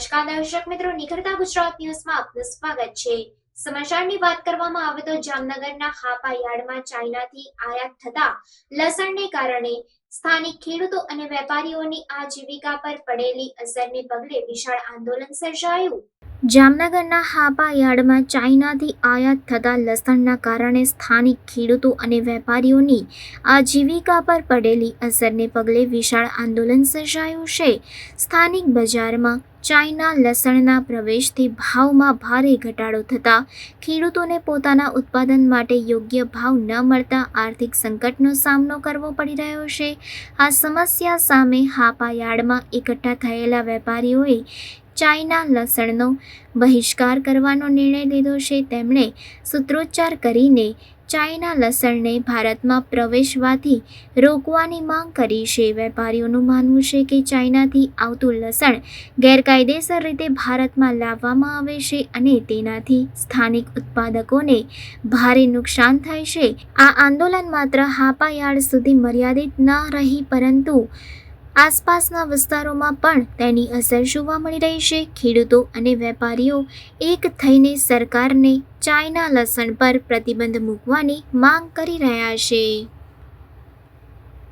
નમસ્કાર દર્શક મિત્રો, નિખરતા ગુજરાત ન્યૂઝમાં આપનું સ્વાગત છે। સમાચારની વાત કરવામાં આવે તો જામનગરના હાપા યાર્ડમાં ચાઇનાથી આયાત થતા લસણને કારણે સ્થાનિક ખેડૂતો અને વેપારીઓની આજીવિકા પર પડેલી અસરને પગલે વિશાળ આંદોલન સર્જાયું। જામનગરના હાપા યાર્ડમાં ચાઇનાથી આયાત થતા લસણના કારણે સ્થાનિક ખેડૂતો અને વેપારીઓની આજીવિકા પર પડેલી અસરને પગલે વિશાળ આંદોલન સર્જાયું છે। સ્થાનિક બજારમાં ચાઇના લસણના પ્રવેશથી ભાવમાં ભારે ઘટાડો થતાં ખેડૂતોને પોતાના ઉત્પાદન માટે યોગ્ય ભાવ ન મળતા આર્થિક સંકટનો સામનો કરવો પડી રહ્યો છે। આ સમસ્યા સામે હાપા યાર્ડમાં એકઠા થયેલા વેપારીઓએ ચાઇના લસણનો બહિષ્કાર કરવાનો નિર્ણય લીધો છે। તેમણે સૂત્રોચ્ચાર કરીને ચાઇના લસણને ભારતમાં પ્રવેશવાથી રોકવાની માંગ કરી છે। વેપારીઓનું માનવું છે કે ચાઇનાથી આવતું લસણ ગેરકાયદેસર રીતે ભારતમાં લાવવામાં આવે છે અને તેનાથી સ્થાનિક ઉત્પાદકોને ભારે નુકસાન થાય છે। આ આંદોલન માત્ર હાપા યાર્ડ સુધી મર્યાદિત ન રહી પરંતુ આસપાસના વિસ્તારોમાં પણ તેની અસર જોવા મળી રહી છે। ખેડૂતો અને વેપારીઓ એક થઈને સરકારને ચાઇના લસણ પર પ્રતિબંધ મૂકવાની માંગ કરી રહ્યા છે।